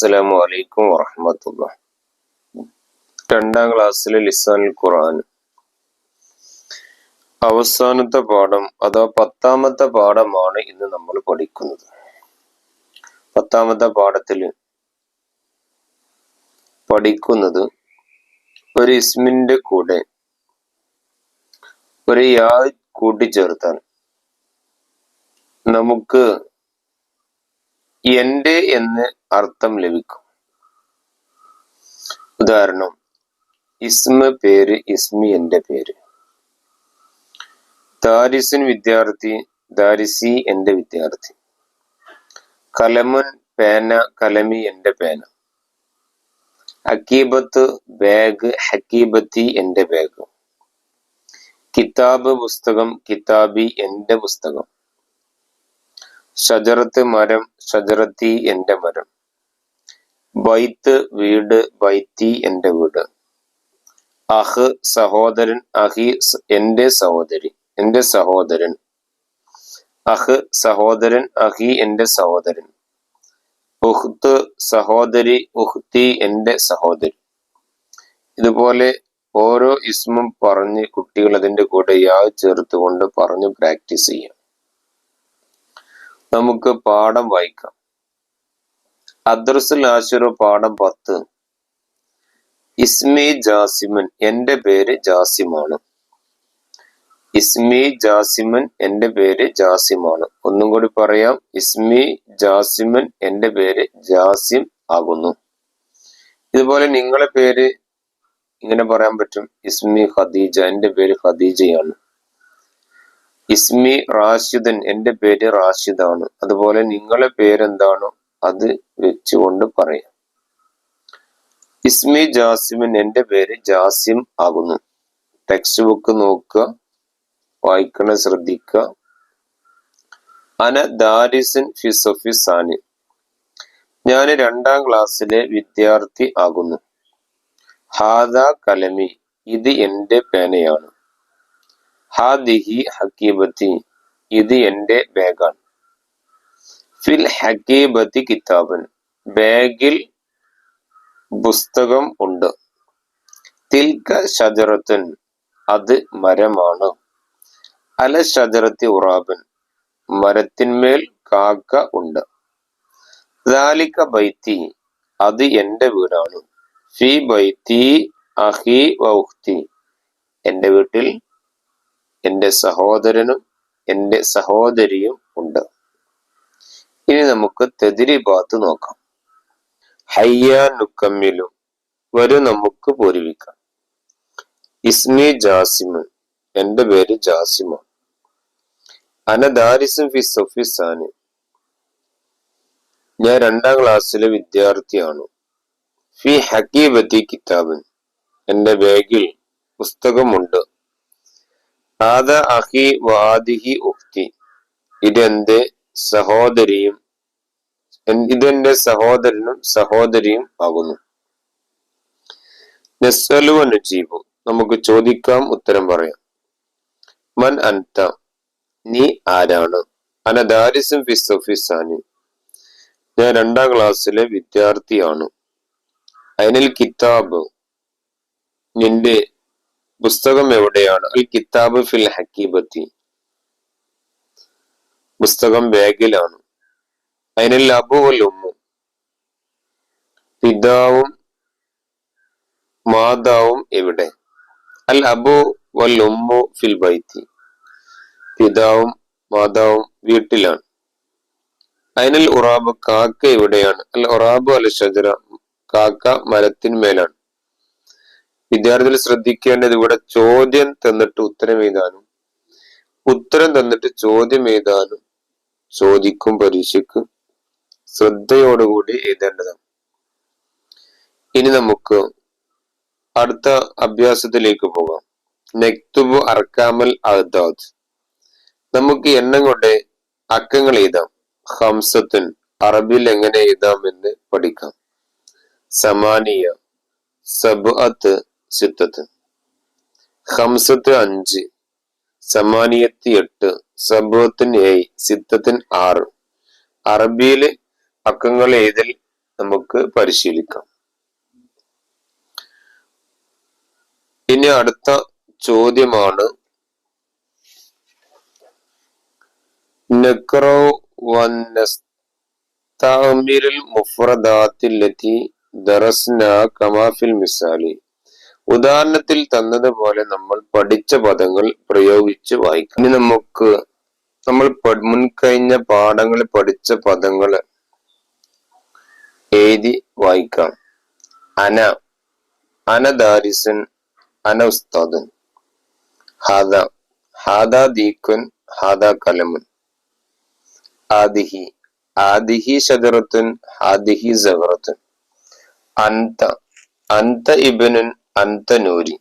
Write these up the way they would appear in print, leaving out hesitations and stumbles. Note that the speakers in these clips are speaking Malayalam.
അസ്സലാമു അലൈക്കും വറഹ്മത്തുള്ളാഹി. രണ്ടാം ക്ലാസ്സിലെ ലിസാനുൽ ഖുർആൻ അവസാനത്തെ പാഠം അഥവാ 10ാമത്തെ പാഠമാണ് ഇന്ന് നമ്മൾ പഠിക്കുന്നത്. 10ാമത്തെ പാഠത്തിൽ പഠിക്കുന്നത് ഒരു ഇസ്മിന്റെ കൂടെ ഒരു യാ കൂട്ടിച്ചേർത്താൽ നമുക്ക് എന്റെ എന്ന് അർത്ഥം ലഭിക്കും. ഉദാഹരണം, ഇസ്മ പേര്, ഇസ്മി എന്റെ പേര്. ദാരിസുൻ വിദ്യാർത്ഥി, ദാരിസി എന്റെ വിദ്യാർത്ഥി. കലമുൻ പേന, കലമി എന്റെ പേന. ഹക്കീബത്ത് ബാഗ്, ഹക്കീബത്തി എന്റെ ബാഗ്. കിതാബ് പുസ്തകം, കിതാബി എന്റെ പുസ്തകം. ഷജറത്ത് മരം, ഷജറത്തി എന്റെ മരം. ബൈത്ത് വീട്, ബൈത്തി എന്റെ വീട്. അഹ് സഹോദരൻ, അഹി എന്റെ സഹോദരി, എന്റെ സഹോദരൻ. അഹ് സഹോദരൻ, അഹി എന്റെ സഹോദരൻ. ഉഖ്ത് സഹോദരി, ഉഖ്തി എന്റെ സഹോദരി. ഇതുപോലെ ഓരോ ഇസ്മും പറഞ്ഞ് കുട്ടികൾ അതിന്റെ കൂടെ യാ ചേർത്തുകൊണ്ട് പറഞ്ഞ് പ്രാക്ടീസ് ചെയ്യാം. നമുക്ക് പാഠം വായിക്കാം. അദ്രസുൽ ആശിറു പാഠം 10. ഇസ്മി ജാസിമൻ, എന്റെ പേര് ജാസിമാണ്. ഇസ്മി ജാസിമൻ, എന്റെ പേര് ജാസിമാണ്. ഒന്നും കൂടി പറയാം. ഇസ്മി ജാസിമൻ, എന്റെ പേര് ജാസിം ആകുന്നു. ഇതുപോലെ നിങ്ങളെ പേര് ഇങ്ങനെ പറയാൻ പറ്റും. ഇസ്മി ഖദീജ, എന്റെ പേര് ഖദീജയാണ്. ഇസ്മി റാഷിദൻ, എന്റെ പേര് റാഷിദാണ്. അതുപോലെ നിങ്ങളെ പേരെന്താണോ അത് വെച്ചുകൊണ്ട് പറയാം. ഇസ്മി ജാസിമൻ, എന്റെ പേര് ജാസിം ആകുന്നു. ടെക്സ്റ്റ് ബുക്ക് നോക്കുക, വായിക്കണ ശ്രദ്ധിക്കുക. അന ദാരിസുൻ ഫി സഫി സാനി, ഞാൻ 2ാം ക്ലാസ്സിലെ വിദ്യാർത്ഥി ആകുന്നു. ഹാദാ കലമി, ഇത് എന്റെ പേനയാണ്. ഹാദിഹി ഹക്കീബത്തി, ഇത് എന്റെ ബാഗാണ്. ഫിൽ ഹക്കീബത്തി കിതാബൻ, ബാഗിൽ പുസ്തകം ഉണ്ട്. തിൽക ഷജറത്തുൻ, അത് മരമാണ്. അല ഷജറത്തി ഉറാബൻ, മരത്തിന്മേൽ കാക്ക ഉണ്ട്. ദാലിക ബൈത്തി, അത് എന്റെ വീടാണ്. ഫി ബൈത്തി അഹി വ ഉഖ്തി, എന്റെ വീട്ടിൽ എന്റെ സഹോദരനും എന്റെ സഹോദരിയും ഉണ്ട്. ഇനി നമുക്ക് തദ്രീബാത്ത് നോക്കാം. ഹയ്യ നുക്കമ്മിലു, വരും നമുക്ക് പൂരിപ്പിക്കാം. ഇസ്മി ജാസിമൻ, എന്റെ പേര് ജാസിമാണ്. അന ദാരിസുൻ ഫി സഫി സാനി, ഞാൻ 2ാം ക്ലാസ്സിലെ വിദ്യാർത്ഥിയാണ്. ഫി ഹക്കീബത്തി കിതാബൻ, എന്റെ ബാഗിൽ പുസ്തകമുണ്ട്. ഹാദ അഹി വാദിഹി ഉഖ്തി, ഇതെന്റെ സഹോദരിയും ഇതെന്റെ സഹോദരനും സഹോദരിയും ആകുന്നു. നസ്അലു വ നജീബു, നമുക്ക് ചോദിക്കാം, ഉത്തരം പറയാം. മൻ അൻത, നീ ആരാണ്? അന ദാരിസുൻ ഫി സഫി സാനി, ഞാൻ 2ാം ക്ലാസ്സിലെ വിദ്യാർത്ഥിയാണ്. അനിൽ കിതാബ്, നിന്റെ പുസ്തകം എവിടെയാണ്? അൽ കിതാബ് ഫിൽ ഹക്കീബത്തി, പുസ്തകം ബാഗിലാണ്. അനിൽ അബു വൽ ഉമ്മു, പിതാവും മാതാവും എവിടെ? അൽ അബു വൽ ഉമ്മു ഫിൽ ബൈത്തി, പിതാവും മാതാവും വീട്ടിലാണ്. അനിൽ ഉറാബ്, കാക്ക എവിടെയാണ്? അൽ ഉറാബു അൽ ഷജറ, കാക്ക മരത്തിന്മേലാണ്. വിദ്യാർത്ഥികൾ ശ്രദ്ധിക്കേണ്ടത്, ഇവിടെ ചോദ്യം തന്നിട്ട് ഉത്തരം എഴുതാനും ഉത്തരം തന്നിട്ട് ചോദ്യം എഴുതാനും ചോദിക്കും പരീക്ഷയ്ക്ക്. ശ്രദ്ധയോടുകൂടി എഴുതേണ്ടതാണ്. ഇനി നമുക്ക് അടുത്ത അഭ്യാസത്തിലേക്ക് പോകാം. നക്തുബു അർക്കാമൽ അഅ്ദാദ്, നമുക്ക് എണ്ണം കൊണ്ട് അക്കങ്ങൾ എഴുതാം. ഹംസത്തുൻ, അറബിൽ എങ്ങനെ എഴുതാം എന്ന് പഠിക്കാം. സമാനിയ, സബ്അത്ത് സിത്തത്ത്. ഖംസത്ത് 5, സമാനിയത്ത് 8, സബ്അത്തിന് 7, സിത്തത്തിന് 6. അറബിയിൽ അക്കങ്ങൾ എഴുതൽ നമുക്ക് പരിശീലിക്കാം. ഇനി അടുത്ത ചോദ്യമാണ് നഖ്റു വനസ്തഅ്മിലുൽ മുഫ്രദാത്തില്ലതി ദറസ്നാ കമാ ഫിൽ മിസാലി. ഉദാഹരണത്തിൽ തന്നതുപോലെ നമ്മൾ പഠിച്ച പദങ്ങൾ പ്രയോഗിച്ച് വായിക്കാം. ഇനി നമുക്ക് നമ്മൾ മുൻകഴിഞ്ഞ പാഠങ്ങളിൽ പഠിച്ച പദങ്ങൾ എഴുതി വായിക്കാം. അന ദാരിസുൻ അന ഉസ്താദുൻ. ഹാദാ ദീക്കുൻ ഹാദാ കലമുൻ. ആദിഹി ഷജറത്തുൻ ഹാദിഹി സഗറത്തുൻ. അന്ത ഇബ്നുൻ അന്ത നൂരി.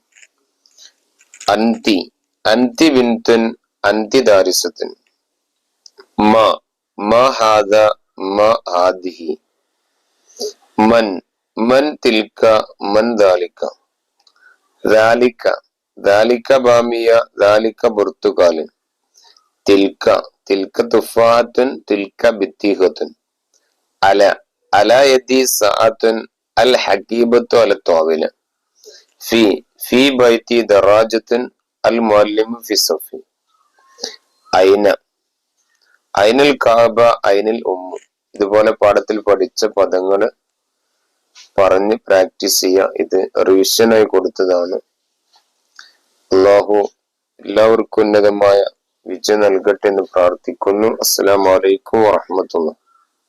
അന്തി ബിൻതുൻ അന്തി ദാരിസത്തുൻ. മാ ഹാദാ മാ ഹാദിഹി. മൻ തിൽക മൻ ദാലിക. ദാലിക ബാമിയ ദാലിക ബുർത്തുകാലൻ. തിൽക തുഫാത്തുൻ തിൽക ബിത്തിഹത്തുൻ. അല യദി സഅത്തുൻ അൽ ഹകീബത്തു അല ത്വാവില. ഫി ബൈതി ദറാജത്തുൻ അൽ മുഅല്ലിമു ഫി സഫി. ഐനൽ കഅബ ഐനൽ ഉമ്മു. ഇതുപോലെ പാഠത്തിൽ പഠിച്ച പദങ്ങൾ പറഞ്ഞ് പ്രാക്ടീസ് ചെയ്യുക. ഇത് റിവിഷനായി കൊടുത്തതാണ്. അല്ലാഹു എല്ലാവർക്കും ഉന്നതമായ വിജയം നൽകട്ടെ എന്ന് പ്രാർത്ഥിക്കുന്നു. അസ്സലാമു അലൈക്കും വറഹ്മത്തുള്ളാഹി.